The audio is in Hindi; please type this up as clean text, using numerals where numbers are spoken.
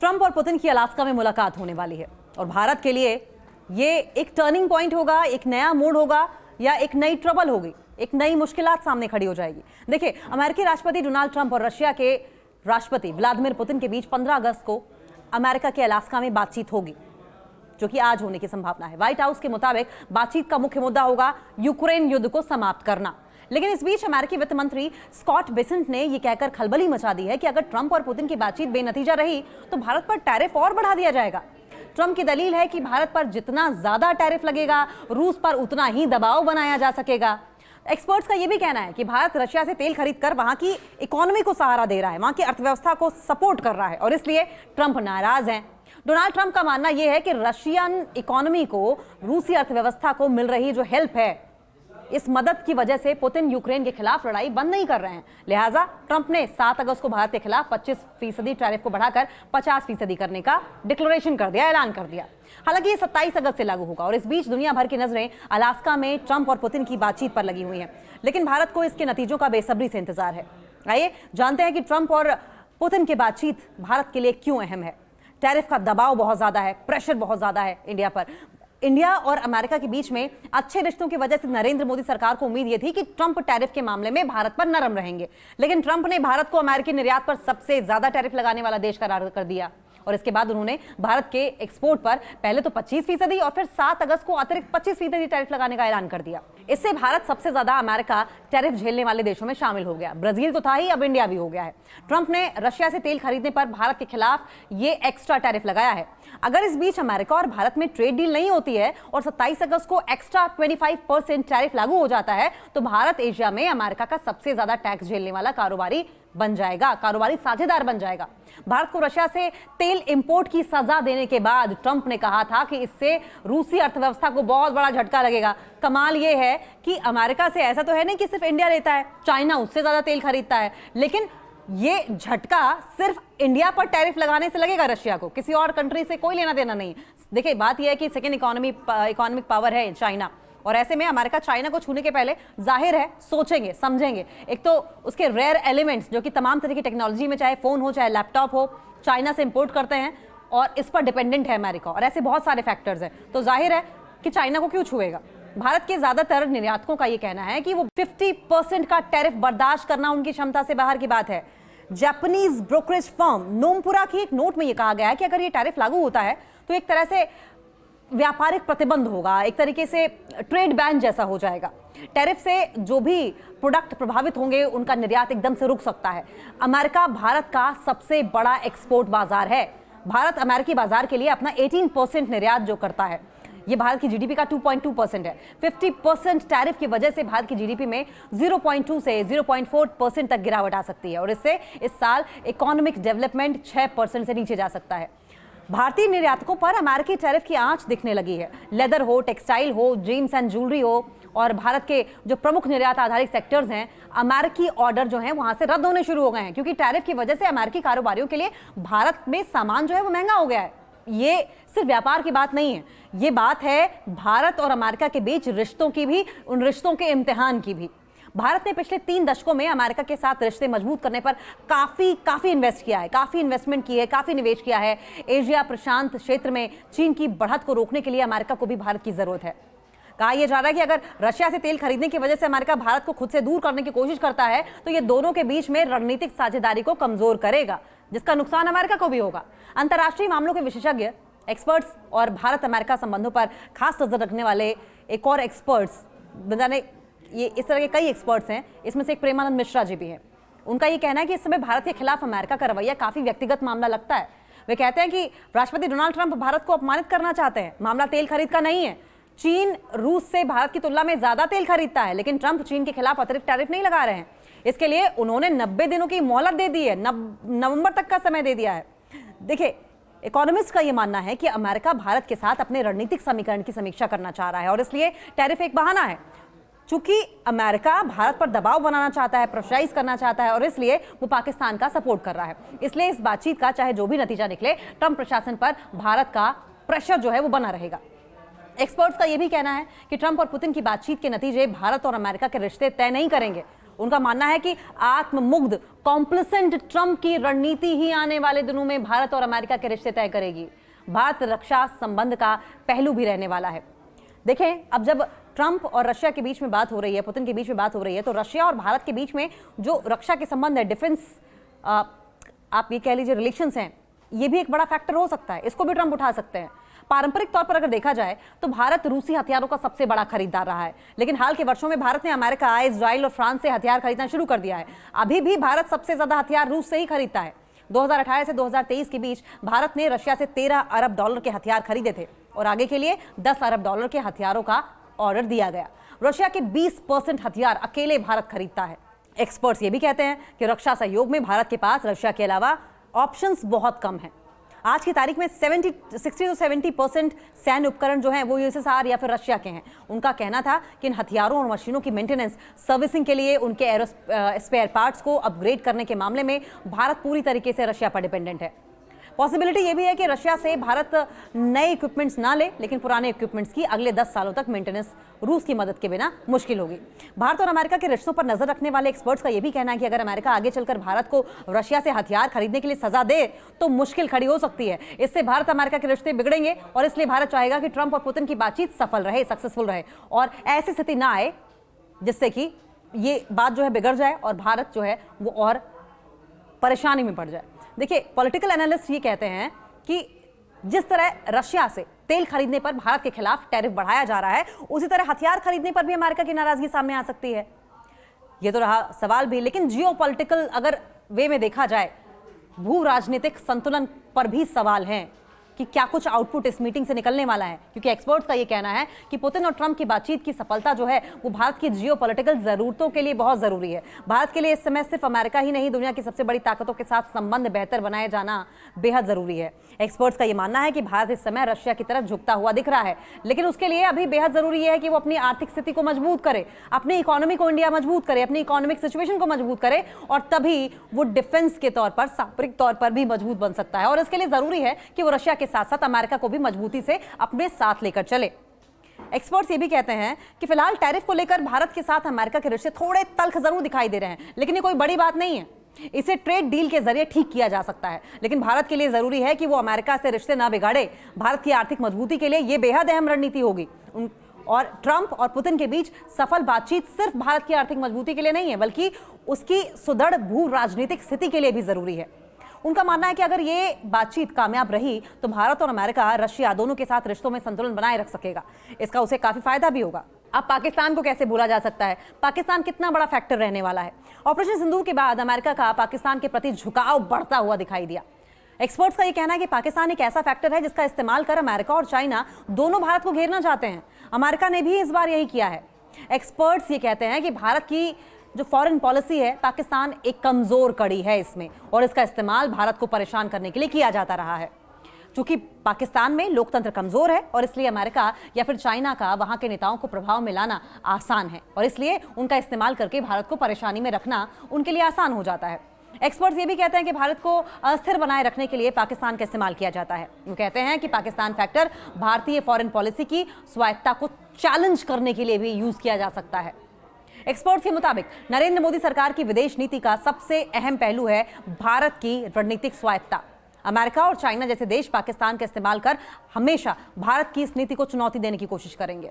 ट्रंप और पुतिन की अलास्का में मुलाकात होने वाली है और भारत के लिए ये एक टर्निंग पॉइंट होगा, एक नया मोड़ होगा या एक नई ट्रबल होगी, एक नई मुश्किलात सामने खड़ी हो जाएगी। देखिए, अमेरिकी राष्ट्रपति डोनाल्ड ट्रंप और रशिया के राष्ट्रपति व्लादिमीर पुतिन के बीच 15 अगस्त को अमेरिका के अलास्का में बातचीत होगी, जो कि आज होने की संभावना है। व्हाइट हाउस के मुताबिक बातचीत का मुख्य मुद्दा होगा यूक्रेन युद्ध को समाप्त करना। लेकिन इस बीच अमेरिकी वित्त मंत्री स्कॉट बेसेंट ने यह कहकर खलबली मचा दी है कि अगर ट्रंप और पुतिन की बातचीत बेनतीजा रही तो भारत पर टैरिफ और बढ़ा दिया जाएगा। ट्रंप की दलील है कि भारत पर जितना ज्यादा टैरिफ लगेगा, रूस पर उतना ही दबाव बनाया जा सकेगा। एक्सपर्ट्स का यह भी कहना है कि भारत रशिया से तेल खरीदकर वहां की इकोनॉमी को सहारा दे रहा है, वहां की अर्थव्यवस्था को सपोर्ट कर रहा है और इसलिए ट्रंप नाराज हैं। डोनाल्ड ट्रंप का मानना यह है कि रशियन इकोनॉमी को रूसी अर्थव्यवस्था को मिल रही जो हेल्प है, इस मदद की वजह से पुतिन यूक्रेन के खिलाफ लड़ाई बंद नहीं कर रहे हैं। लिहाजा ट्रंप ने 7 अगस्त को भारत के खिलाफ 25% टैरिफ को बढ़ाकर 50% करने का डिक्लेरेशन कर दिया, ऐलान कर दिया। हालांकि ये 27 अगस्त से लागू होगा और इस बीच दुनिया भर की नजरें अलास्का में ट्रंप और पुतिन की बातचीत पर लगी हुई हैं। लेकिन भारत को इसके नतीजों का बेसब्री से इंतजार है। आइए जानते हैं कि ट्रंप और पुतिन की बातचीत भारत के लिए क्यों अहम है। टैरिफ का दबाव बहुत ज्यादा है, प्रेशर बहुत ज्यादा है इंडिया पर। इंडिया और अमेरिका के बीच में अच्छे रिश्तों की वजह से नरेंद्र मोदी सरकार को उम्मीद यह थी कि ट्रंप टैरिफ के मामले में भारत पर नरम रहेंगे, लेकिन ट्रंप ने भारत को अमेरिकी निर्यात पर सबसे ज्यादा टैरिफ लगाने वाला देश करार कर दिया और इसके बाद उन्होंने भारत के एक्सपोर्ट पर पहले तो 25% और फिर 7 अगस्त को अतिरिक्त 25% टैरिफ लगाने का ऐलान कर दिया। इससे भारत सबसे ज्यादा अमेरिका टैरिफ झेलने वाले देशों में शामिल हो गया। ब्राजील तो था ही, अब इंडिया भी हो गया है। ट्रंप ने रशिया से तेल खरीदने पर भारत के खिलाफ ये एक्स्ट्रा टैरिफ लगाया है। अगर इस बीच अमेरिका और भारत में ट्रेड डील नहीं होती है और 27 अगस्त को एक्स्ट्रा 25% टैरिफ लागू हो जाता है तो भारत एशिया में अमेरिका का सबसे ज्यादा टैक्स झेलने वाला कारोबारी बन जाएगा, कारोबारी साझेदार बन जाएगा। भारत को रशिया से तेल इंपोर्ट की सजा देने के बाद ट्रंप ने कहा था कि इससे रूसी अर्थव्यवस्था को बहुत बड़ा झटका लगेगा। कमाल यह है कि अमेरिका से ऐसा तो है नहीं कि सिर्फ इंडिया लेता है, चाइना उससे ज्यादा तेल खरीदता है, लेकिन ये झटका सिर्फ इंडिया पर टैरिफ लगाने से लगेगा रशिया को, किसी और कंट्री से कोई लेना देना नहीं। देखिए, बात यह है कि सेकेंड इकोनॉमिक पावर है चाइना और ऐसे में अमेरिका चाइना को छूने के पहले जाहिर है सोचेंगे, समझेंगे। एक तो उसके रेयर एलिमेंट्स जो कि तमाम तरह की टेक्नोलॉजी में, चाहे फोन हो चाहे लैपटॉप हो, चाइना से इंपोर्ट करते हैं और इस पर डिपेंडेंट है अमेरिका और ऐसे बहुत सारे फैक्टर्स हैं। तो जाहिर है कि चाइना को क्यों छुएगा। भारत के ज्यादातर निर्यातकों का यह कहना है कि वो 50% का टैरिफ बर्दाश्त करना उनकी क्षमता से बाहर की बात है। जापानीज ब्रोकरेज फर्म नोमपुरा की एक नोट में यह कहा गया है कि अगर ये टैरिफ लागू होता है तो एक तरह से व्यापारिक प्रतिबंध होगा, एक तरीके से ट्रेड बैन जैसा हो जाएगा। टैरिफ से जो भी प्रोडक्ट प्रभावित होंगे उनका निर्यात एकदम से रुक सकता है। अमेरिका भारत का सबसे बड़ा एक्सपोर्ट बाजार है। भारत अमेरिकी बाजार के लिए अपना 18% निर्यात जो करता है, ये भारत की जीडीपी का 2.2% है। 50% टैरिफ की वजह से भारत की जीडीपी में 0.2 से 0.4% तक गिरावट आ सकती है और इससे इस साल इकोनॉमिक डेवलपमेंट 6% से नीचे जा सकता है। भारतीय निर्यातकों पर अमेरिकी टैरिफ की आंच दिखने लगी है। लेदर हो, टेक्सटाइल हो, जेम्स एंड ज्वेलरी हो और भारत के जो प्रमुख निर्यात आधारित सेक्टर्स हैं, अमेरिकी ऑर्डर जो हैं वहां से रद्द होने शुरू हो गए हैं क्योंकि टैरिफ की वजह से अमेरिकी कारोबारियों के लिए भारत में सामान जो है वो महंगा हो गया है। ये सिर्फ व्यापार की बात नहीं है, ये बात है भारत और अमेरिका के बीच रिश्तों की भी, उन रिश्तों के इम्तिहान की भी। भारत ने पिछले 3 दशकों में अमेरिका के साथ रिश्ते मजबूत करने पर काफी इन्वेस्ट किया है, काफी इन्वेस्टमेंट की है, काफी निवेश किया है। एशिया प्रशांत क्षेत्र में चीन की बढ़त को रोकने के लिए अमेरिका को भी भारत की जरूरत है। कहा यह जा रहा है कि अगर रशिया से तेल खरीदने की वजह से अमेरिका भारत को खुद से दूर करने की कोशिश करता है तो यह दोनों के बीच में रणनीतिक साझेदारी को कमजोर करेगा, जिसका नुकसान अमेरिका को भी होगा। अंतर्राष्ट्रीय मामलों के विशेषज्ञ, एक्सपर्ट्स और भारत अमेरिका संबंधों पर खास नजर रखने वाले एक और एक्सपर्ट्स, ये इस तरह के कई एक्सपर्ट्स हैं, इसमें से एक प्रेमानंद मिश्रा जी भी हैं। उनका ये कहना है कि इस समय भारत के खिलाफ अमेरिका का रवैया काफी व्यक्तिगत मामला लगता है। वे कहते हैं कि राष्ट्रपति डोनाल्ड ट्रंप भारत को अपमानित करना चाहते हैं। मामला तेल खरीद का नहीं है। चीन रूस से भारत की तुलना में ज्यादा तेल खरीदता है, लेकिन ट्रंप चीन के खिलाफ अतिरिक्त टैरिफ नहीं लगा रहे हैं। इसके लिए उन्होंने 90 दिनों की मोहलत दे दी है, नवंबर तक का समय दे दिया है। देखिए, इकोनॉमिस्ट का यह मानना है कि अमेरिका भारत के साथ अपने रणनीतिक समीकरण की समीक्षा करना चाह रहा है और इसलिए टैरिफ एक बहाना है। चूंकि अमेरिका भारत पर दबाव बनाना चाहता है, प्रेशराइज करना चाहता है और इसलिए वो पाकिस्तान का सपोर्ट कर रहा है। इसलिए इस बातचीत का चाहे जो भी नतीजा निकले, ट्रंप प्रशासन पर भारत का प्रेशर जो है वो बना रहेगा। एक्सपर्ट्स का यह भी कहना है कि ट्रंप और पुतिन की बातचीत के नतीजे भारत और अमेरिका के रिश्ते तय नहीं करेंगे, उनका मानना है कि आत्ममुग्ध कॉम्प्लिसेंट ट्रंप की रणनीति ही आने वाले दिनों में भारत और अमेरिका के रिश्ते तय करेगी। भारत रक्षा संबंध का पहलू भी रहने वाला है। देखें, अब जब ट्रंप और रशिया के बीच में बात हो रही है, पुतिन के बीच में बात हो रही है, तो रशिया और भारत के बीच में जो रक्षा के संबंध है, डिफेंस आप ये कह लीजिए रिलेशंस हैं, ये भी एक बड़ा फैक्टर हो सकता है। इसको भी ट्रंप उठा सकते हैं। पारंपरिक तौर पर अगर देखा जाए तो भारत रूसी हथियारों का सबसे बड़ा खरीदार रहा है, लेकिन हाल के वर्षों में भारत ने अमेरिका, इजराइल और फ्रांस से हथियार खरीदना शुरू कर दिया है। अभी भी भारत सबसे ज्यादा हथियार रूस से ही खरीदता है। 2018 से 2023 के बीच भारत ने रशिया से 13 अरब डॉलर के हथियार खरीदे थे और आगे के लिए 10 अरब डॉलर के हथियारों का ऑर्डर दिया गया। रशिया के 20% हथियार अकेले भारत खरीदता है। एक्सपर्ट्स ये भी कहते हैं कि रक्षा सहयोग में भारत के पास रशिया के अलावा ऑप्शंस बहुत कम हैं। आज की तारीख में 60 से 70% सैन्य उपकरण जो हैं वो यूएसएसआर या फिर रशिया के हैं। उनका कहना था कि इन हथियारों और मशीनों की मेंटेनेंस, सर्विसिंग के लिए उनके एरो स्पेयर पार्ट्स को अपग्रेड करने के मामले में भारत पूरी तरीके से रशिया पर डिपेंडेंट है। पॉसिबिलिटी ये भी है कि रशिया से भारत नए इक्विपमेंट्स ना ले, लेकिन पुराने इक्विपमेंट्स की अगले 10 सालों तक मेंटेनेंस रूस की मदद के बिना मुश्किल होगी। भारत और अमेरिका के रिश्तों पर नजर रखने वाले एक्सपर्ट्स का यह भी कहना है कि अगर अमेरिका आगे चलकर भारत को रशिया से हथियार खरीदने के लिए सजा दे तो मुश्किल खड़ी हो सकती है। इससे भारत अमेरिका के रिश्ते बिगड़ेंगे और इसलिए भारत चाहेगा कि ट्रंप और पुतिन की बातचीत सफल रहे, सक्सेसफुल रहे और ऐसी स्थिति ना आए जिससे कि ये बात जो है बिगड़ जाए और भारत जो है वो और परेशानी में पड़ जाए। देखिए, पॉलिटिकल एनालिस्ट ये कहते हैं कि जिस तरह रशिया से तेल खरीदने पर भारत के खिलाफ टैरिफ बढ़ाया जा रहा है, उसी तरह हथियार खरीदने पर भी अमेरिका की नाराजगी सामने आ सकती है। ये तो रहा सवाल भी, लेकिन जियोपॉलिटिकल अगर वे में देखा जाए, भू राजनीतिक संतुलन पर भी सवाल हैं कि क्या कुछ आउटपुट इस मीटिंग से निकलने वाला है, क्योंकि एक्सपर्ट्स का यह कहना है कि पुतिन और ट्रंप की बातचीत की सफलता जो है वो भारत की जियोपॉलिटिकल जरूरतों के लिए बहुत जरूरी है। भारत के लिए इस समय सिर्फ अमेरिका ही नहीं, दुनिया की सबसे बड़ी ताकतों के साथ संबंध बेहतर बनाया जाना बेहद जरूरी है। एक्सपर्ट्स का यह मानना है कि भारत इस समय रशिया की तरफ झुकता हुआ दिख रहा है, लेकिन उसके लिए अभी बेहद जरूरी है कि वो अपनी आर्थिक स्थिति को मजबूत करे, अपनी इकोनॉमी को इंडिया मजबूत करे, अपनी इकोनॉमिक सिचुएशन को मजबूत करे और तभी वो डिफेंस के तौर पर, सामरिक तौर पर भी मजबूत बन सकता है। और इसके लिए जरूरी है कि वो रशिया के साथ साथ अमेरिका को भी मजबूती से अपने साथ लेकर चले। एक्सपर्ट्स ये भी कहते हैं कि फिलहाल टैरिफ को लेकर भारत के साथ अमेरिका के रिश्ते थोड़े तल्ख जरूर दिखाई दे रहे हैं, लेकिन ये कोई बड़ी बात नहीं है। इसे ट्रेड डील के जरिए ठीक किया जा सकता है, लेकिन भारत के लिए जरूरी है कि वो अमेरिका से रिश्ते ना बिगाड़े। भारत की आर्थिक मजबूती के लिए यह बेहद अहम रणनीति होगी और ट्रंप और पुतिन के बीच सफल बातचीत सिर्फ भारत की आर्थिक मजबूती के लिए नहीं है, बल्कि उसकी सुदृढ़ भू राजनीतिक स्थिति के लिए भी जरूरी है। उनका मानना है कि अगर ये बातचीत कामयाब रही तो भारत और अमेरिका, रशिया दोनों के साथ रिश्तों में संतुलन बनाए रख सकेगा। इसका उसे काफी फायदा भी होगा। अब पाकिस्तान को कैसे भूला जा सकता है? पाकिस्तान कितना बड़ा फैक्टर रहने वाला है। ऑपरेशन सिंदूर के बाद अमेरिका का पाकिस्तान के प्रति झुकाव बढ़ता हुआ दिखाई दिया। एक्सपर्ट्स का यह कहना है कि पाकिस्तान एक ऐसा फैक्टर है जिसका इस्तेमाल कर अमेरिका और चाइना दोनों भारत को घेरना चाहते हैं। अमेरिका ने भी इस बार यही किया है। एक्सपर्ट्स ये कहते हैं कि भारत की जो फॉरेन पॉलिसी है, पाकिस्तान एक कमजोर कड़ी है इसमें और इसका इस्तेमाल भारत को परेशान करने के लिए किया जाता रहा है। क्योंकि पाकिस्तान में लोकतंत्र कमजोर है और इसलिए अमेरिका या फिर चाइना का वहां के नेताओं को प्रभाव में लाना आसान है और इसलिए उनका इस्तेमाल करके भारत को परेशानी में रखना उनके लिए आसान हो जाता है। एक्सपर्ट्स ये भी कहते हैं कि भारत को अस्थिर बनाए रखने के लिए पाकिस्तान का इस्तेमाल किया जाता है। वो कहते हैं कि पाकिस्तान फैक्टर भारतीय फॉरेन पॉलिसी की स्वायत्तता को चैलेंज करने के लिए भी यूज किया जा सकता है। एक्सपर्ट्स के मुताबिक नरेंद्र मोदी सरकार की विदेश नीति का सबसे अहम पहलू है भारत की रणनीतिक स्वायत्तता। अमेरिका और चाइना जैसे देश पाकिस्तान का इस्तेमाल कर हमेशा भारत की इस नीति को चुनौती देने की कोशिश करेंगे।